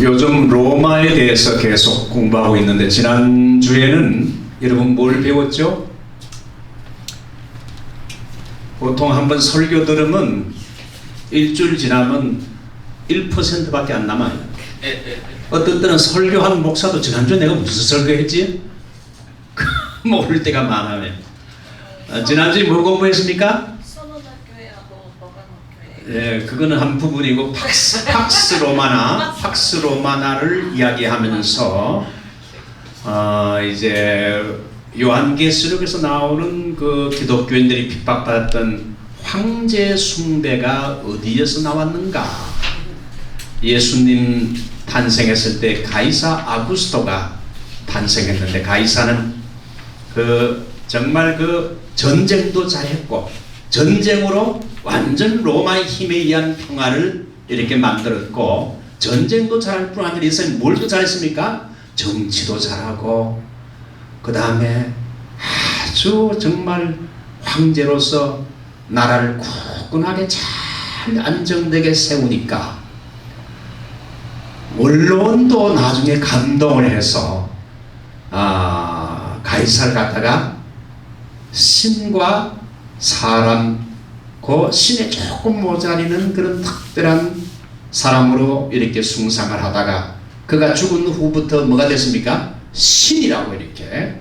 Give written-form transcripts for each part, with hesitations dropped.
요즘 로마에 대해서 계속 공부하고 있는데 지난주에는 여러분 뭘 배웠죠? 보통 한번 설교 들으면 일주일 지나면 1%밖에 안 남아요. 어떤 때는 설교하는 목사도 지난주에 내가 무슨 설교했지? 모를 때가 많아요. 지난주에 뭘 공부했습니까? 예, 그거는 한 부분이고 팍스 로마나를 이야기하면서 이제 요한계시록에서 나오는 그 기독교인들이 핍박받았던 황제 숭배가 어디에서 나왔는가? 예수님 탄생했을 때 가이사 아구스토가 탄생했는데 가이사는 정말 전쟁도 잘했고 전쟁으로 완전 로마의 힘에 의한 평화를 이렇게 만들었고 전쟁도 잘할 뿐 아니라 이사람이 뭘 더 잘했습니까? 정치도 잘하고 그 다음에 아주 정말 황제로서 나라를 굳건하게 잘 안정되게 세우니까 언론도 나중에 감동을 해서 가이사를 갖다가 신과 사람 그 신에 조금 모자리는 그런 특별한 사람으로 이렇게 숭상을 하다가 그가 죽은 후부터 뭐가 됐습니까? 신이라고 이렇게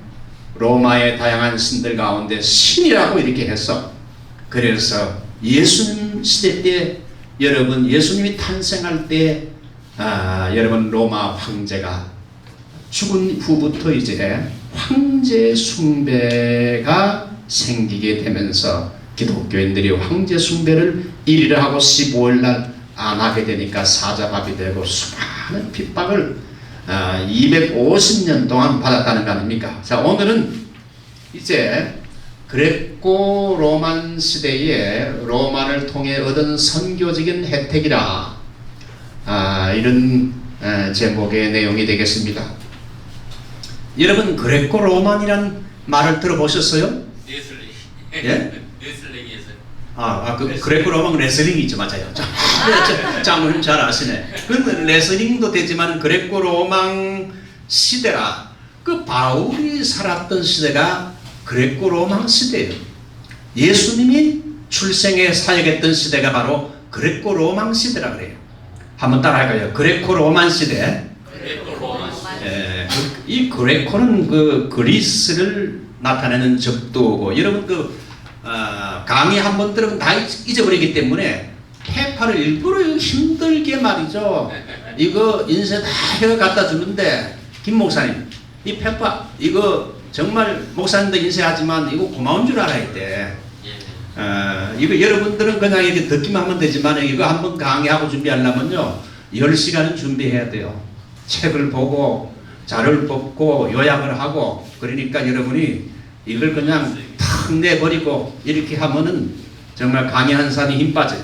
로마의 다양한 신들 가운데 신이라고 이렇게 했어. 그래서 예수님 시대 때 여러분 예수님이 탄생할 때 여러분 로마 황제가 죽은 후부터 이제 황제 숭배가 생기게 되면서 기독교인들이 황제 숭배를 1일 하고 15일 날 안 하게 되니까 사자밥이 되고 수많은 핍박을 250년 동안 받았다는 거 아닙니까? 자, 오늘은 이제 그레코 로만 시대에 로마를 통해 얻은 선교적인 혜택이라 이런 제목의 내용이 되겠습니다. 여러분 그레코 로만이란 말을 들어보셨어요? 레슬링. 예? 레슬링에서. 그레코 로만 레슬링이죠, 맞아요. 장모님 잘 아시네. 그건 레슬링도 되지만 그레코 로만 시대라. 그 바울이 살았던 시대가 그레코 로만 시대예요. 예수님이 출생에 사역했던 시대가 바로 그레코 로만 시대라 그래요. 한번 따라할까요? 그레코 로만 시대. 그레코 로만 시대. 예, 이 그레코는 그 그리스를 나타내는 적도고 여러분 강의 한번 들으면 다 잊어버리기 때문에 페파를 일부러 힘들게 말이죠. 이거 인쇄 다 해가 갖다 주는데 김 목사님 이 페파 이거 정말 목사님도 인쇄하지만 이거 고마운 줄 알아야 돼. 이거 여러분들은 그냥 이렇게 듣기만 하면 되지만 이거 한번 강의하고 준비하려면요 10시간은 준비해야 돼요. 책을 보고 자료를 뽑고 요약을 하고 그러니까 여러분이 이걸 그냥 탁 내버리고 이렇게 하면은 정말 강의 한 사람이 힘 빠져요.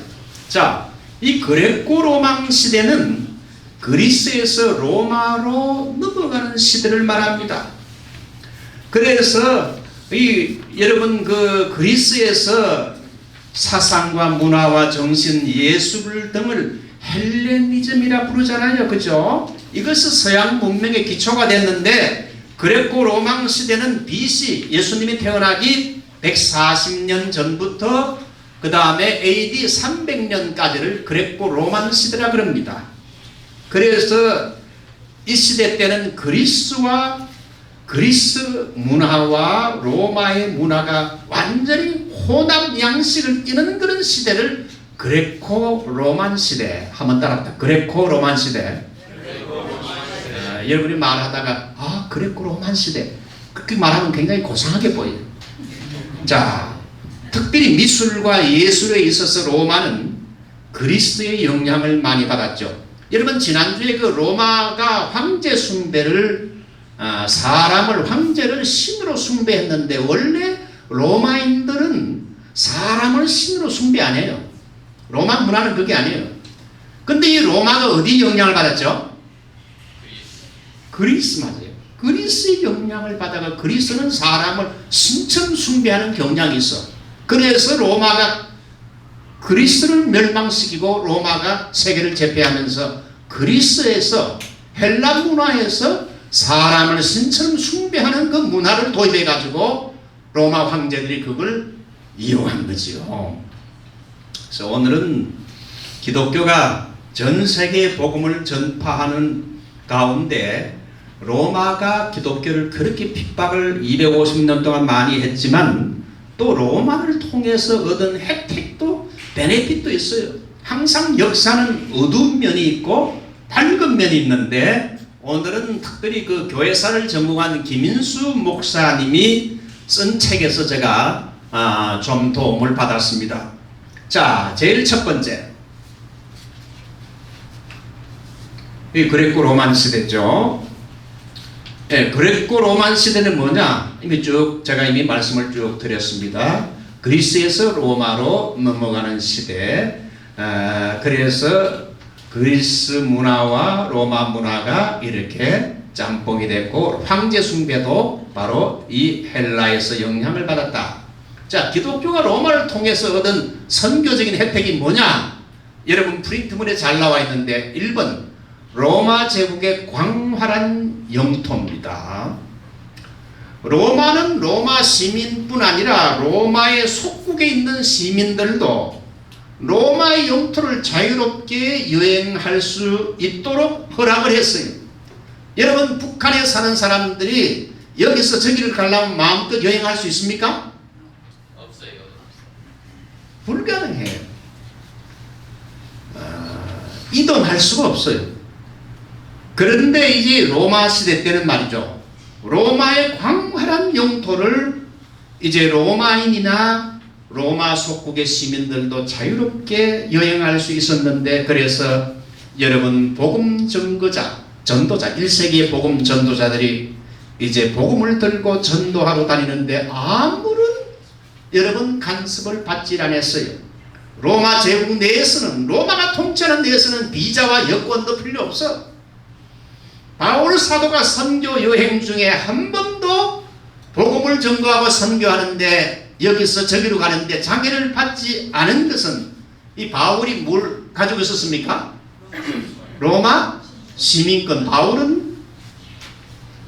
자, 이 그레코 로마 시대는 그리스에서 로마로 넘어가는 시대를 말합니다. 그래서 여러분 그리스에서 사상과 문화와 정신, 예술 등을 헬레니즘이라 부르잖아요. 그죠? 이것은 서양 문명의 기초가 됐는데 그레코 로마 시대는 BC 예수님이 태어나기 140년 전부터 그 다음에 AD 300년까지를 그레코 로마 시대라 그럽니다. 그래서 이 시대 때는 그리스 문화와 로마의 문화가 완전히 혼합 양식을 띠는 그런 시대를 그레코 로만 시대 한번 따라합니다. 그레코 로만 시대. 여러분이 말하다가 그레코 로만 시대 그렇게 말하면 굉장히 고상하게 보여요. 자, 특별히 미술과 예술에 있어서 로마는 그리스의 영향을 많이 받았죠. 여러분 지난주에 그 로마가 황제 숭배를 황제를 신으로 숭배했는데 원래 로마인들은 사람을 신으로 숭배 안 해요. 로마 문화는 그게 아니에요. 근데 이 로마가 어디 영향을 받았죠? 그리스 맞아요. 그리스의 영향을 받아가 그리스는 사람을 신처럼 숭배하는 경향이 있어. 그래서 로마가 그리스를 멸망시키고 로마가 세계를 제패하면서 그리스에서 헬라 문화에서 사람을 신처럼 숭배하는 그 문화를 도입해 가지고 로마 황제들이 그걸 이용한 거지요. 그래서 오늘은 기독교가 전 세계에 복음을 전파하는 가운데 로마가 기독교를 그렇게 핍박을 250년 동안 많이 했지만 또 로마를 통해서 얻은 혜택도 베네핏도 있어요. 항상 역사는 어두운 면이 있고 밝은 면이 있는데 오늘은 특별히 그 교회사를 전공한 김인수 목사님이 쓴 책에서 제가 좀 도움을 받았습니다. 자, 제일 첫 번째, 이 그레코 로만 시대죠. 예, 그레코 로만 시대는 뭐냐? 제가 이미 말씀을 쭉 드렸습니다. 그리스에서 로마로 넘어가는 시대. 그래서 그리스 문화와 로마 문화가 이렇게 짬뽕이 됐고 황제 숭배도 바로 이 헬라에서 영향을 받았다. 자, 기독교가 로마를 통해서 얻은 선교적인 혜택이 뭐냐? 여러분 프린트물에 잘 나와 있는데 1번 로마 제국의 광활한 영토입니다. 로마는 로마 시민뿐 아니라 로마의 속국에 있는 시민들도 로마의 영토를 자유롭게 여행할 수 있도록 허락을 했어요. 여러분 북한에 사는 사람들이 여기서 저기를 가려면 마음껏 여행할 수 있습니까? 없어요. 불가능해요. 이동할 수가 없어요. 그런데 이제 로마 시대 때는 말이죠. 로마의 광활한 영토를 이제 로마인이나 로마 속국의 시민들도 자유롭게 여행할 수 있었는데 그래서 여러분 복음 전도자 1세기의 복음 전도자들이 이제 복음을 들고 전도하러 다니는데 아무런 여러분 간섭을 받질 않았어요. 로마 제국 내에서는 로마가 통치하는 데에서는 비자와 여권도 필요 없어. 바울 사도가 선교 여행 중에 한 번도 복음을 전거하고 선교하는데 여기서 저기로 가는데 장애를 받지 않은 것은 이 바울이 뭘 가지고 있었습니까? 로마 시민권. 바울은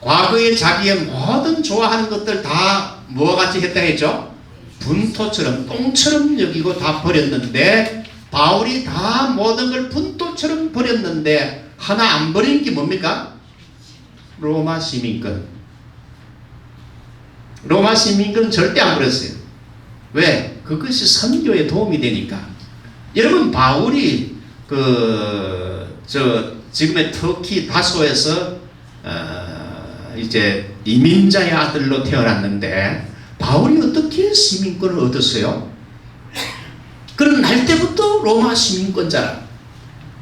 과거에 자기의 모든 좋아하는 것들 다 뭐와 같이 했다 했죠? 분토처럼 똥처럼 여기고 다 버렸는데 바울이 다 모든 걸 분토처럼 버렸는데 하나 안 버린 게 뭡니까? 로마 시민권. 로마 시민권 절대 안 버렸어요. 왜? 그것이 선교에 도움이 되니까. 여러분 바울이 지금의 터키 다소에서 이제 이민자의 아들로 태어났는데 바울이 어떻게 시민권을 얻었어요? 그런 날 때부터 로마 시민권자라.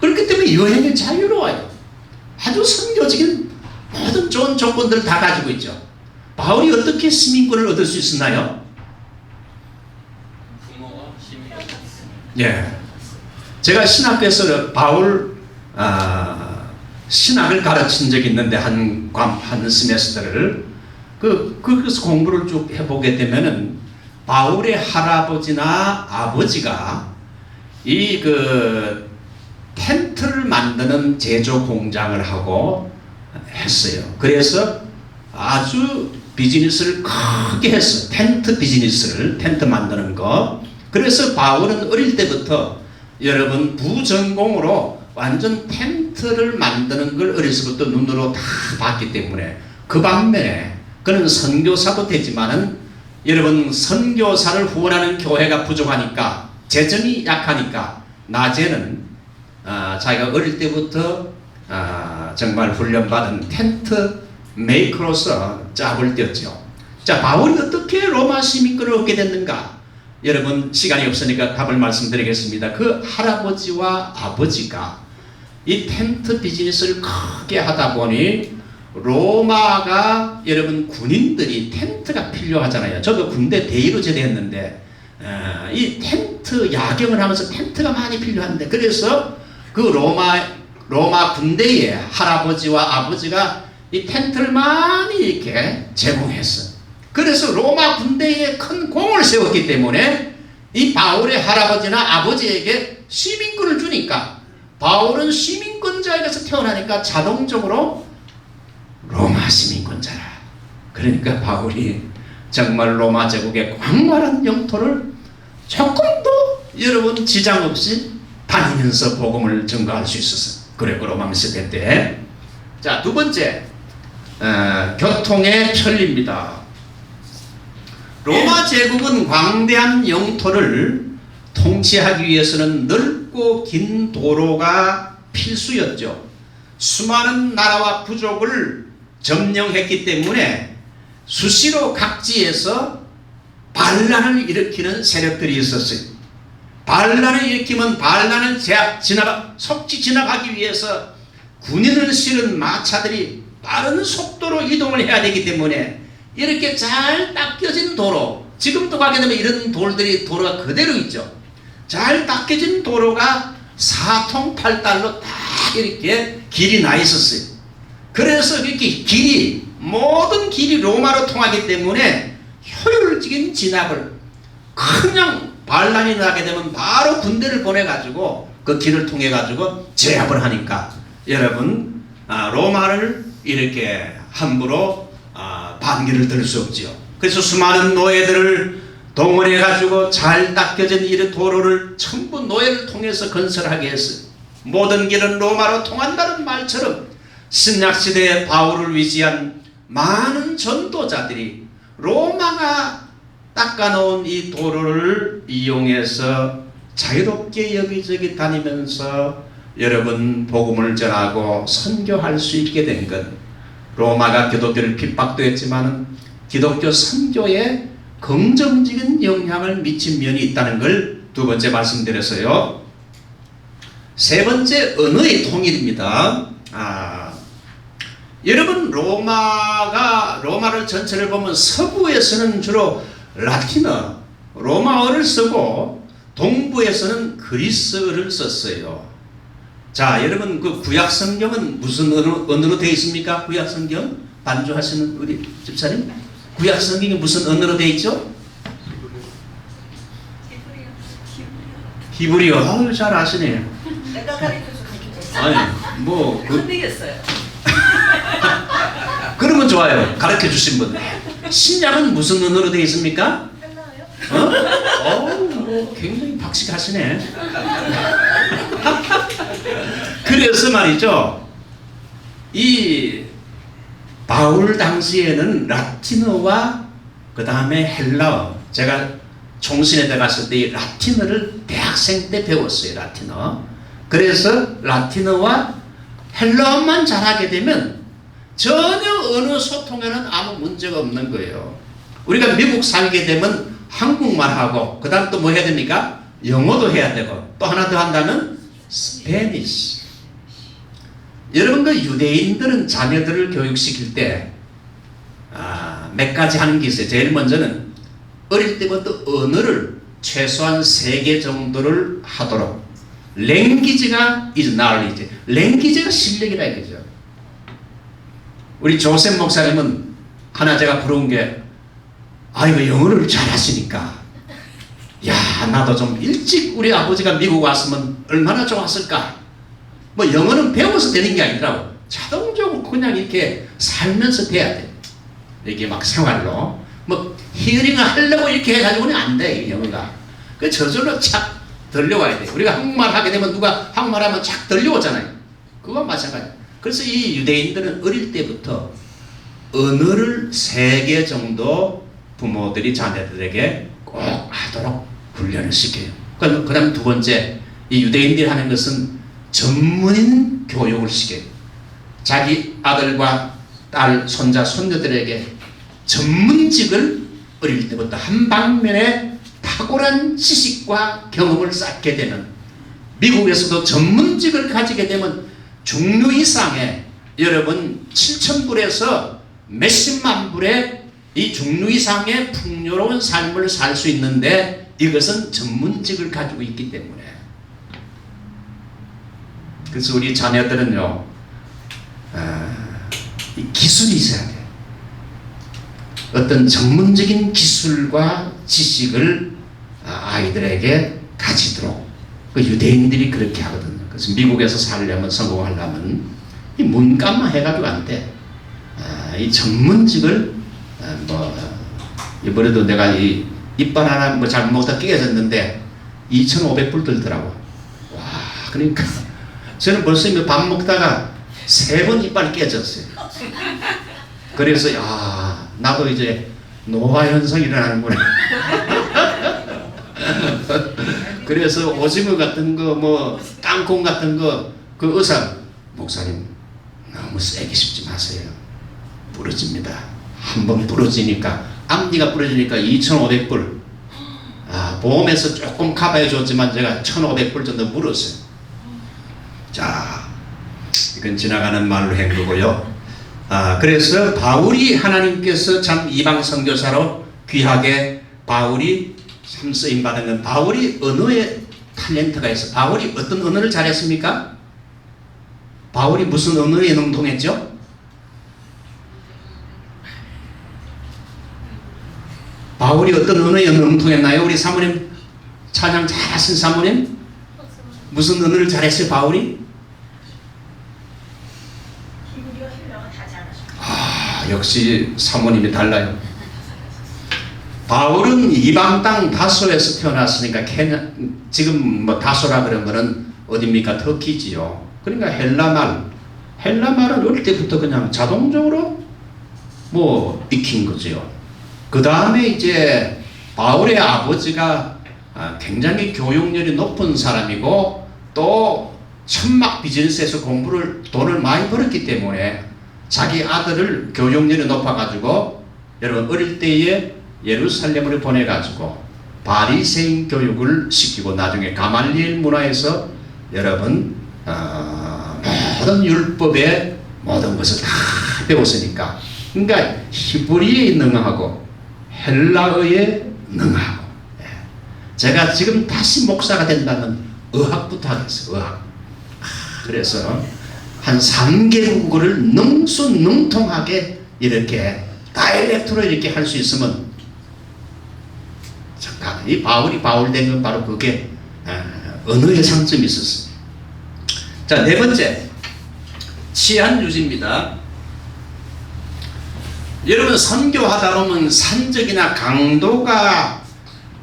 그렇기 때문에 여행이 자유로워요. 아주 선교적인 모든 좋은 조건들을 다 가지고 있죠. 바울이 어떻게 시민권을 얻을 수 있었나요? 부모가 시민. 예. 제가 신학교에서 바울 신학을 가르친 적이 있는데 한 세메스터를 그래서 공부를 쭉 해보게 되면은 바울의 할아버지나 아버지가 이 텐트를 만드는 제조 공장을 하고 했어요. 그래서 아주 비즈니스를 크게 했어요. 텐트 만드는 거. 그래서 바울은 어릴 때부터 여러분 부전공으로 완전 텐트를 만드는 걸 어려서부터 눈으로 다 봤기 때문에 그 반면에 그는 선교사도 되지만은 여러분 선교사를 후원하는 교회가 부족하니까 재정이 약하니까 낮에는 자기가 어릴 때부터 정말 훈련받은 텐트 메이커로서 짝을 띄었죠. 자, 바울이 어떻게 로마 시민권을 얻게 됐는가? 여러분 시간이 없으니까 답을 말씀드리겠습니다. 그 할아버지와 아버지가 이 텐트 비즈니스를 크게 하다 보니 로마가 여러분 군인들이 텐트가 필요하잖아요. 저도 군대 대위로 제대했는데 이 텐트 야경을 하면서 텐트가 많이 필요한데 그래서 그 로마 군대의 할아버지와 아버지가 이 텐트를 많이 이렇게 제공했어. 그래서 로마 군대에 큰 공을 세웠기 때문에 이 바울의 할아버지나 아버지에게 시민권을 주니까 바울은 시민권자에게서 태어나니까 자동적으로 로마 시민권자라. 그러니까 바울이 정말 로마 제국의 광활한 영토를 조금도 여러분 지장 없이 다니면서 복음을 전가할 수 있었어요. 그리고 로마 시대 때. 자, 두 번째, 교통의 편리입니다. 로마 제국은 광대한 영토를 통치하기 위해서는 넓고 긴 도로가 필수였죠. 수많은 나라와 부족을 점령했기 때문에 수시로 각지에서 반란을 일으키는 세력들이 있었어요. 반란을 일으키면 반란을 속지 진압하기 위해서 군인을 실은 마차들이 빠른 속도로 이동을 해야 되기 때문에 이렇게 잘 닦여진 도로, 지금도 가게 되면 이런 도로가 그대로 있죠. 잘 닦여진 도로가 사통팔달로 딱 이렇게 길이 나 있었어요. 그래서 이렇게 모든 길이 로마로 통하기 때문에 효율적인 진압을, 그냥 반란이 나게 되면 바로 군대를 보내가지고 그 길을 통해가지고 제압을 하니까 여러분, 로마를 이렇게 함부로 반기를 들 수 없지요. 그래서 수많은 노예들을 동원해가지고 잘 닦여진 이 도로를 전부 노예를 통해서 건설하게 했어요. 모든 길은 로마로 통한다는 말처럼 신약시대에 바울을 위시한 많은 전도자들이 로마가 닦아놓은 이 도로를 이용해서 자유롭게 여기저기 다니면서 여러분 복음을 전하고 선교할 수 있게 된 것. 로마가 기독교를 핍박도 했지만 기독교 선교에 긍정적인 영향을 미친 면이 있다는 걸 두 번째 말씀드렸어요. 세 번째, 언어의 통일입니다. 여러분, 로마를 전체를 보면 서부에서는 주로 라틴어, 로마어를 쓰고 동부에서는 그리스어를 썼어요. 자, 여러분, 그 구약 성경은 무슨 언어로 되어 있습니까? 구약 성경 반주하시는 우리 집사님, 구약 성경이 무슨 언어로 되어 있죠? 히브리어. 아유, 잘 아시네요. 내가 가르쳐줬어. 아니, 뭐 안 되겠어요. 그러면 좋아요. 가르쳐 주신 분. 신약은 무슨 언어로 되어 있습니까? 뭐 굉장히 박식하시네. 그래서 말이죠, 이 바울 당시에는 라틴어와 그 다음에 헬라어, 제가 총신에 들어갔을 때 이 라틴어를 대학생 때 배웠어요. 라틴어. 그래서 라틴어와 헬라어만 잘하게 되면 전혀 언어 소통에는 아무 문제가 없는 거예요. 우리가 미국 살게 되면 한국말하고 그 다음 또 뭐 해야 됩니까? 영어도 해야 되고 또 하나 더 한다면 스페니쉬. 여러분, 그 유대인들은 자녀들을 교육시킬 때 몇 가지 하는 게 있어요. 제일 먼저는 어릴 때부터 언어를 최소한 3개 정도를 하도록. 랭귀지가 is knowledge. 랭귀지가 실력이라 이거죠. 우리 조셉 목사님은 하나 제가 부러운 게, 이거 영어를 잘하시니까, 야, 나도 좀 일찍 우리 아버지가 미국 왔으면 얼마나 좋았을까. 뭐 영어는 배워서 되는 게 아니더라고. 자동적으로 그냥 이렇게 살면서 돼야 돼. 이게 막 생활로. 뭐 히어링을 하려고 이렇게 해가지고는 안 돼, 이 영어가. 그 저절로 착 들려와야 돼. 우리가 한국말 하게 되면 누가 한국말 하면 착 들려오잖아요. 그건 마찬가지야. 그래서 이 유대인들은 어릴 때부터 언어를 3개 정도 부모들이 자녀들에게 꼭 하도록 훈련을 시켜요. 그 다음 두 번째, 이 유대인들이 하는 것은 전문인 교육을 시켜요. 자기 아들과 딸, 손자, 손녀들에게 전문직을 어릴 때부터 한 방면에 탁월한 지식과 경험을 쌓게 되는, 미국에서도 전문직을 가지게 되면 중류 이상의, 여러분 7,000불에서 몇십만 불의 이 중류 이상의 풍요로운 삶을 살 수 있는데, 이것은 전문직을 가지고 있기 때문에. 그래서 우리 자녀들은요, 이 기술이 있어야 돼요. 어떤 전문적인 기술과 지식을 아이들에게 가지도록 그 유대인들이 그렇게 하거든요. 그래서 미국에서 살려면 성공하려면 이 문과만 해가지고 안 돼. 이 전문직을 이번에도 내가 이 이빨 하나 뭐 잘못 먹다 깨졌는데 2,500불 들더라고. 와, 그러니까 저는 벌써 밥 먹다가 3번 이빨이 깨졌어요. 그래서 나도 이제 노화 현상이 일어나는구나. 그래서 오징어 같은 거, 뭐 땅콩 같은 거, 그 의사 목사님 너무 세게 씹지 마세요. 부러집니다. 한번 부러지니까 앞니가 부러지니까 2,500불. 보험에서 조금 커버해 줬지만 제가 1,500불 정도 물었어요. 자, 이건 지나가는 말로 한 거고요. 그래서 바울이 하나님께서 참 이방 선교사로 귀하게 바울이 참 쓰임 받은 건 바울이 언어에 탤런트가 있어. 바울이 어떤 언어를 잘했습니까? 바울이 무슨 언어에 능통했죠? 바울이 어떤 언어에 능통했나요? 우리 사모님 찬양 잘하신 사모님 무슨 언어를 잘했어요? 바울이? 히브리어 헬라어 다 잘하셨어요. 역시 사모님이 달라요. 바울은 이방 땅 다소에서 태어났으니까 지금 뭐 다소라 그런 거는 어딥니까? 터키지요. 그러니까 헬라말은 어릴 때부터 그냥 자동적으로 뭐 익힌 거죠. 그 다음에 이제 바울의 아버지가 굉장히 교육열이 높은 사람이고 또 천막 비즈니스에서 돈을 많이 벌었기 때문에 자기 아들을 교육열이 높아가지고 여러분 어릴 때에 예루살렘으로 보내가지고 바리새인 교육을 시키고 나중에 가말리엘 문화에서 여러분 모든 율법의 모든 것을 다 배웠으니까 그러니까 히브리에 능하고 헬라어에 능하고 제가 지금 다시 목사가 된다면 의학부터 하겠어요. 의학. 그래서 한 3개국어를 능수능통하게 이렇게 다이렉트로 이렇게 할 수 있으면 잠깐 이 바울이 바울 된 건 바로 그게 언어의 장점이 있었어요. 자, 네 번째 치안 유지입니다. 여러분 선교하다 보면 산적이나 강도가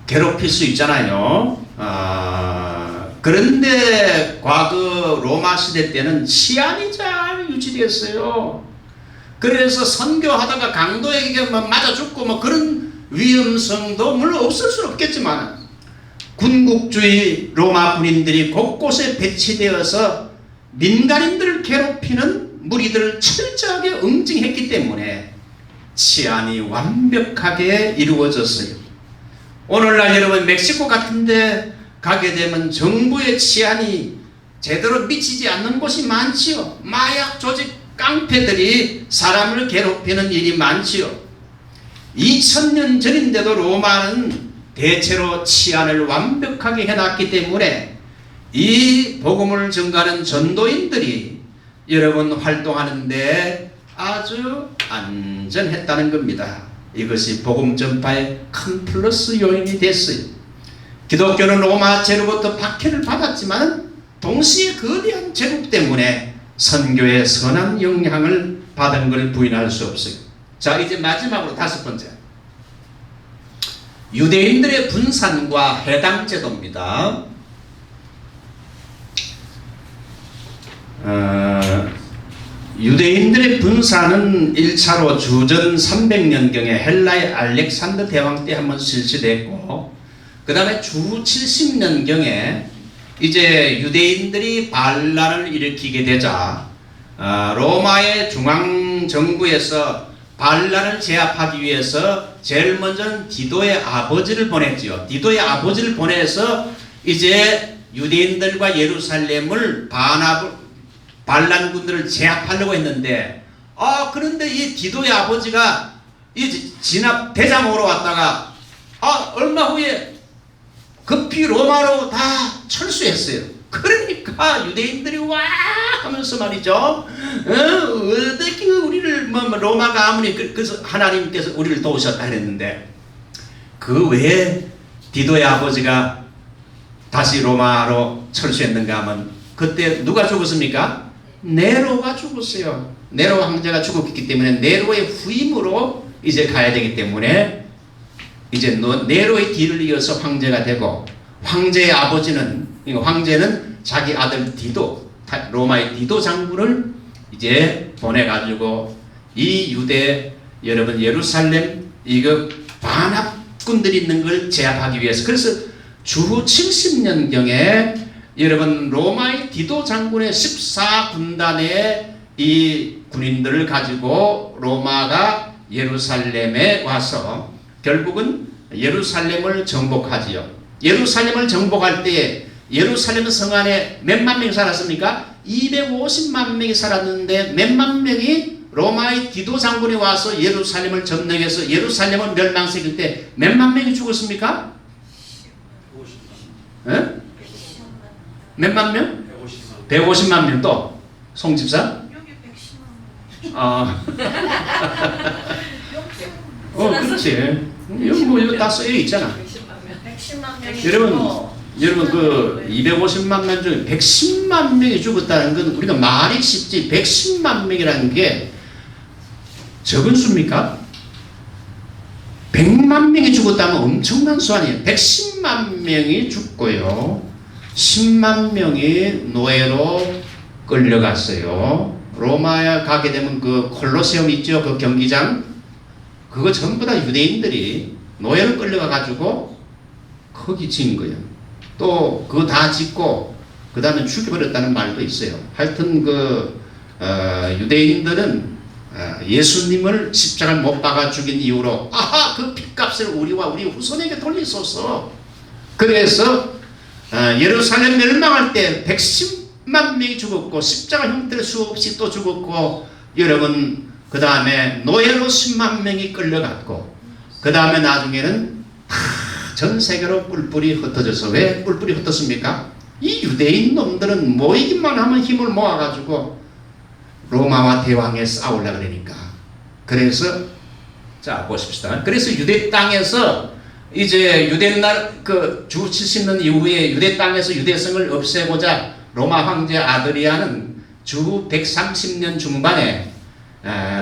괴롭힐 수 있잖아요. 그런데 과거 로마 시대 때는 치안이 잘 유지됐어요. 그래서 선교하다가 강도에게 맞아 죽고 뭐 그런 위험성도 물론 없을 수는 없겠지만 군국주의 로마 군인들이 곳곳에 배치되어서 민간인들을 괴롭히는 무리들을 철저하게 응징했기 때문에 치안이 완벽하게 이루어졌어요. 오늘날 여러분 멕시코 같은데 가게 되면 정부의 치안이 제대로 미치지 않는 곳이 많지요. 마약 조직 깡패들이 사람을 괴롭히는 일이 많지요. 2000년 전인데도 로마는 대체로 치안을 완벽하게 해놨기 때문에 이 복음을 전가하는 전도인들이 여러분 활동하는데 아주 안전했다는 겁니다. 이것이 복음 전파의 큰 플러스 요인이 됐어요. 기독교는 로마 제로부터 박해를 받았지만 동시에 거대한 제국 때문에 선교의 선한 영향을 받은 걸 부인할 수 없어요. 자, 이제 마지막으로 5번째 유대인들의 분산과 해당 제도입니다. 유대인들의 분산은 1차로 주전 300년경에 헬라의 알렉산더 대왕 때 한번 실시됐고 그 다음에 주 70년경에 이제 유대인들이 반란을 일으키게 되자 로마의 중앙정부에서 반란을 제압하기 위해서 제일 먼저 디도의 아버지를 보냈지요. 디도의 아버지를 보내서 이제 유대인들과 예루살렘을 반란군들을 제압하려고 했는데 그런데 이 디도의 아버지가 이 진압 대장으로 왔다가 얼마 후에 급히 로마로 다 철수했어요. 그러니까 유대인들이 와 하면서 말이죠. 어떻게 우리를 로마가 아무리 그래서 하나님께서 우리를 도우셨다 그랬는데 그 외에 디도의 아버지가 다시 로마로 철수했는가 하면 그때 누가 죽었습니까? 네로가 죽었어요. 네로 황제가 죽었기 때문에 네로의 후임으로 이제 가야 되기 때문에 이제 네로의 뒤를 이어서 황제가 되고, 황제의 아버지는, 황제는 자기 아들 디도, 로마의 디도 장군을 이제 보내가지고 이 유대, 여러분 예루살렘 이거 반합군들이 있는 걸 제압하기 위해서, 그래서 주후 70년경에 여러분 로마의 디도 장군의 14군단의 이 군인들을 가지고 로마가 예루살렘에 와서 결국은 예루살렘을 정복하지요. 예루살렘을 정복할 때에 예루살렘 성 안에 몇만 명이 살았습니까? 250만 명이 살았는데 몇만 명이 로마의 디도 장군이 와서 예루살렘을 점령해서 예루살렘을 멸망시킬 때 몇만 명이 죽었습니까? 에? 몇만 명? 150만 명. 또 송집사? 여기 110만 그렇지. 여기 뭐 이거 다 쓰여 있잖아. 110만 명이 여러분 그 250만 명 중에 110만 명이 죽었다는 건 우리가 말이 쉽지 110만 명이라는 게 적은 수입니까? 100만 명이 죽었다면 엄청난 수 아니에요. 110만 명이 죽고요. 10만 명이 노예로 끌려갔어요. 로마에 가게 되면 그 콜로세움 있죠? 그 경기장. 그거 전부 다 유대인들이 노예로 끌려가 가지고 거기 진 거예요. 또 그거 다 짓고 그 다음에 죽여버렸다는 말도 있어요. 하여튼 유대인들은 예수님을 십자가를 못 박아 죽인 이후로 아하 그 핏값을 우리와 우리 후손에게 돌리소서. 그래서 예루살렘 멸망할 때 110만 명이 죽었고 십자가 형태로 수없이 또 죽었고, 여러분 그 다음에 노예로 10만 명이 끌려갔고, 그 다음에 나중에는 전 세계로 뿔뿔이 흩어져서, 왜 뿔뿔이 흩었습니까? 이 유대인 놈들은 모이기만 하면 힘을 모아가지고 로마와 대왕에 싸우려고 그러니까. 그래서 자 보십시다. 그래서 유대 땅에서 이제 유대 주 70년 이후에 유대 땅에서 유대성을 없애고자 로마 황제 아드리아는 주 130년 중반에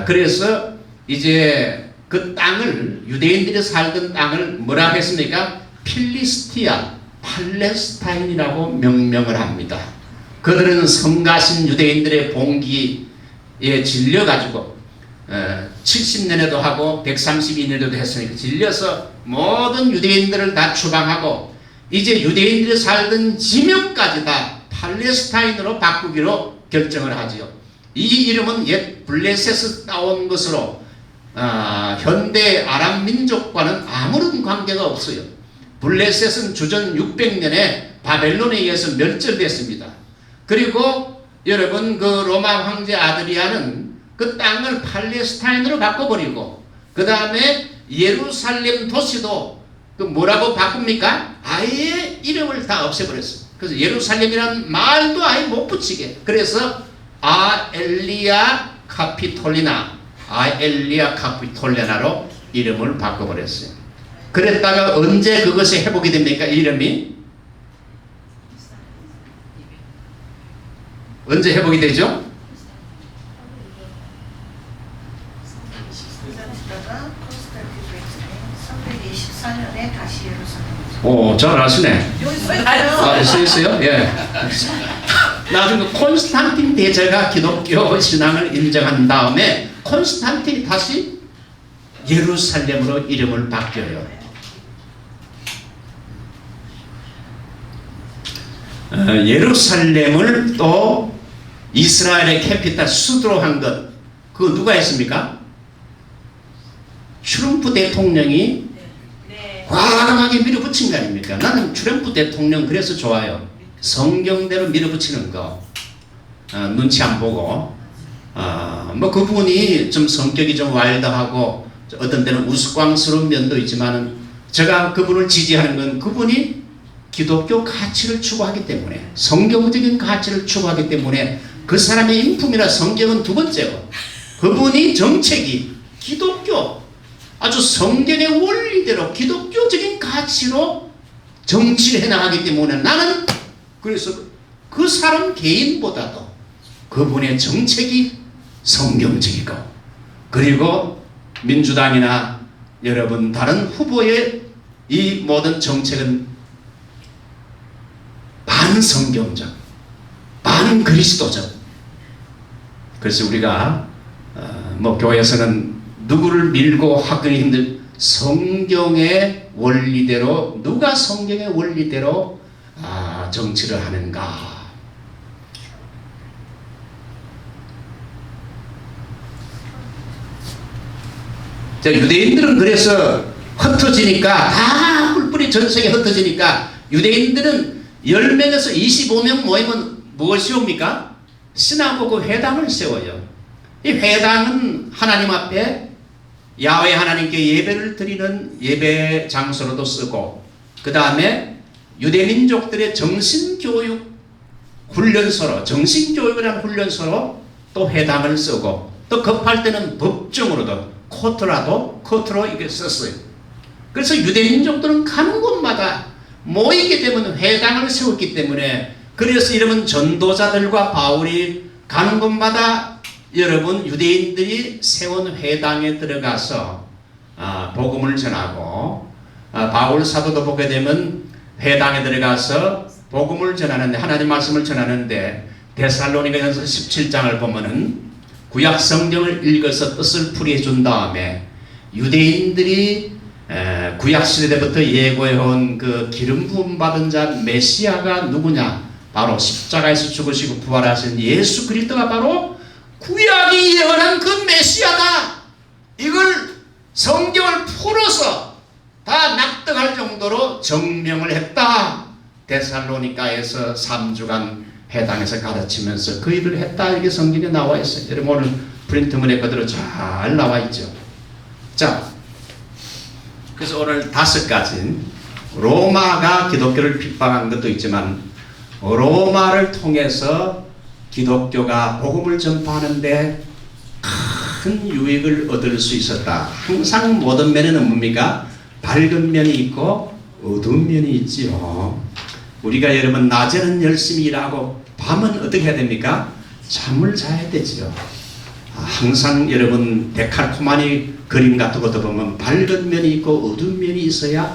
그래서 이제 그 땅을, 유대인들이 살던 땅을 뭐라 했습니까? 필리스티아, 팔레스타인이라고 명명을 합니다. 그들은 성가신 유대인들의 봉기에 질려가지고 70년에도 하고 132년에도 했으니까 질려서 모든 유대인들을 다 추방하고 이제 유대인들이 살던 지명까지 다 팔레스타인으로 바꾸기로 결정을 하지요. 이 이름은 옛 블레셋에서 따온 것으로 현대 아랍 민족과는 아무런 관계가 없어요. 블레셋은 주전 600년에 바벨론에 의해서 멸절됐습니다. 그리고 여러분 그 로마 황제 아드리아는 그 땅을 팔레스타인으로 바꿔버리고 그 다음에 예루살렘 도시도 그 뭐라고 바꿉니까? 아예 이름을 다 없애버렸어요. 그래서 예루살렘이라는 말도 아예 못 붙이게. 그래서 아엘리아 카피톨레나로 이름을 바꿔버렸어요. 그랬다가 언제 그것이 회복이 됩니까? 이름이 언제 회복이 되죠? 다시 예루살렘. 오, 잘 아시네. 여기 써있어요. 써있어요? 예. 나중에 콘스탄틴 대제가 기독교 신앙을 인정한 다음에 콘스탄틴이 다시 예루살렘으로 이름을 바뀌어요. 예루살렘을 또 이스라엘의 캐피탈 수도로 한 것, 그거 누가 했습니까? 트럼프 대통령이 과감하게 밀어붙인 거 아닙니까? 나는 트럼프 대통령 그래서 좋아요. 성경대로 밀어붙이는 거, 눈치 안 보고, 뭐 그분이 좀 성격이 좀 와일드하고 어떤 때는 우스꽝스러운 면도 있지만은 제가 그분을 지지하는 건 그분이 기독교 가치를 추구하기 때문에, 성경적인 가치를 추구하기 때문에 그 사람의 인품이나 성경은 두 번째고, 그분이 정책이 기독교 아주 성경의 원리대로 기독교적인 가치로 정치를 해나가기 때문에 나는 그래서 그 사람 개인보다도 그분의 정책이 성경적이고 그리고 민주당이나 여러분 다른 후보의 이 모든 정책은 반성경적, 반그리스도적. 그래서 우리가 뭐 교회에서는 누구를 밀고 하기 힘든 성경의 원리대로 누가 성경의 원리대로 정치를 하는가. 자, 유대인들은 그래서 흩어지니까 다 뿔뿔이 전성에 흩어지니까 유대인들은 10명에서 25명 모이면 무엇이 옵니까? 시나고그 회당을 세워요. 이 회당은 하나님 앞에 야훼 하나님께 예배를 드리는 예배 장소로도 쓰고 그 다음에 유대민족들의 정신교육 훈련소로 정신교육을 하는 훈련소로 또 회당을 쓰고 또 급할 때는 법정으로도 코트로 이게 썼어요. 그래서 유대민족들은 가는 곳마다 모이게 되면 회당을 세웠기 때문에 그래서 이러면 전도자들과 바울이 가는 곳마다 여러분 유대인들이 세운 회당에 들어가서 복음을 전하고 바울 사도도 보게 되면 회당에 들어가서 복음을 전하는데 하나님 말씀을 전하는데 데살로니가전서 17장을 보면은 구약 성경을 읽어서 뜻을 풀이해 준 다음에 유대인들이 구약 시대 때부터 예고해온 그 기름 부음 받은 자 메시아가 누구냐? 바로 십자가에서 죽으시고 부활하신 예수 그리스도가 바로 구약이 예언한 그 메시아다. 이걸 성경을 풀어서 다 납득할 정도로 증명을 했다. 데살로니가에서 3주간 회당에서 가르치면서 그 일을 했다. 이게 성경에 나와 있어요. 여러분 오늘 프린트문에 그대로 잘 나와 있죠. 자, 그래서 오늘 5가지 로마가 기독교를 핍박한 것도 있지만 로마를 통해서 기독교가 복음을 전파하는데 큰 유익을 얻을 수 있었다. 항상 모든 면에는 뭡니까? 밝은 면이 있고 어두운 면이 있지요. 우리가 여러분 낮에는 열심히 일하고 밤은 어떻게 해야 됩니까? 잠을 자야 되지요. 항상 여러분 데칼코마니 그림 같은 것도 보면 밝은 면이 있고 어두운 면이 있어야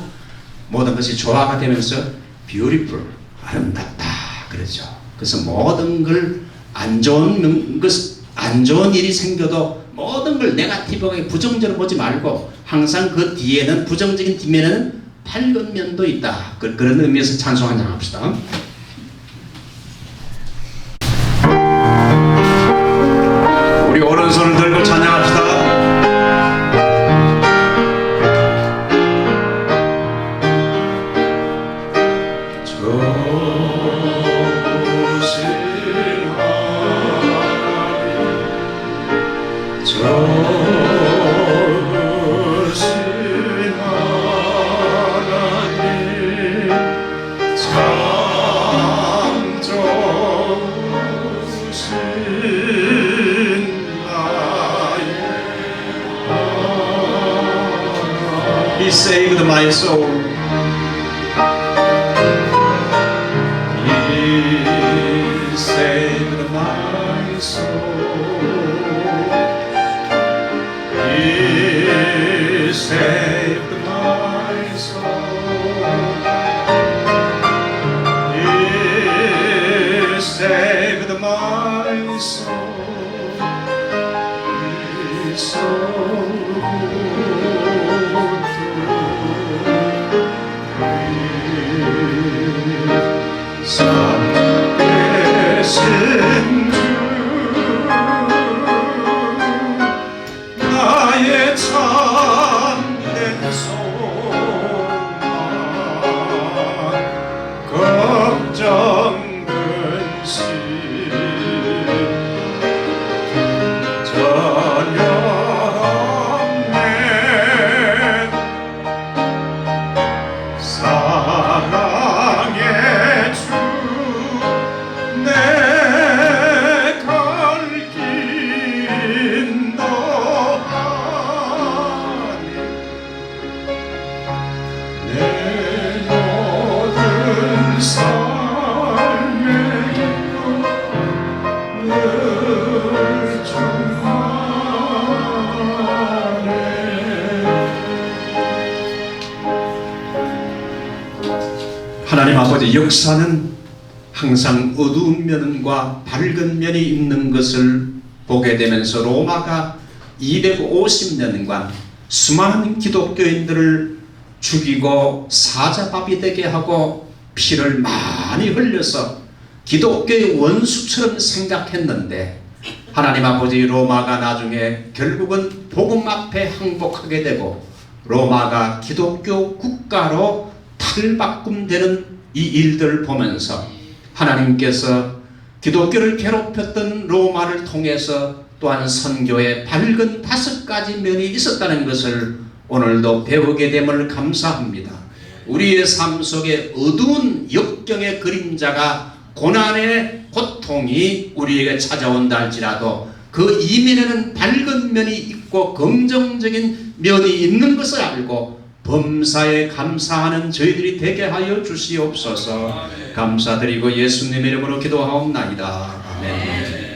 모든 것이 조화가 되면서 beautiful, 아름답다 그러죠. 그래서 모든 걸 안 좋은 일이 생겨도 모든 걸 네거티브하게 부정적으로 보지 말고 항상 그 뒤에는 부정적인 뒷면에는 밝은 면도 있다. 그런 의미에서 찬송 한잔 합시다. 우리 오른손을 들고 찬양합시다. He saved my soul. He saved my soul. He saved my soul. He saved my soul. He's so 나의 참된 소망 걱정 근심 하나님 아버지, 역사는 항상 어두운 면과 밝은 면이 있는 것을 보게 되면서 로마가 250년간 수많은 기독교인들을 죽이고 사자밥이 되게 하고 피를 많이 흘려서 기독교의 원수처럼 생각했는데, 하나님 아버지, 로마가 나중에 결국은 복음 앞에 항복하게 되고 로마가 기독교 국가로 탈바꿈되는 이 일들을 보면서 하나님께서 기독교를 괴롭혔던 로마를 통해서 또한 선교의 밝은 5가지 면이 있었다는 것을 오늘도 배우게 됨을 감사합니다. 우리의 삶 속에 어두운 역경의 그림자가, 고난의 고통이 우리에게 찾아온다 할지라도 그 이면에는 밝은 면이 있고 긍정적인 면이 있는 것을 알고 범사에 감사하는 저희들이 되게 하여 주시옵소서. 감사드리고 예수님의 이름으로 기도하옵나이다. 아멘.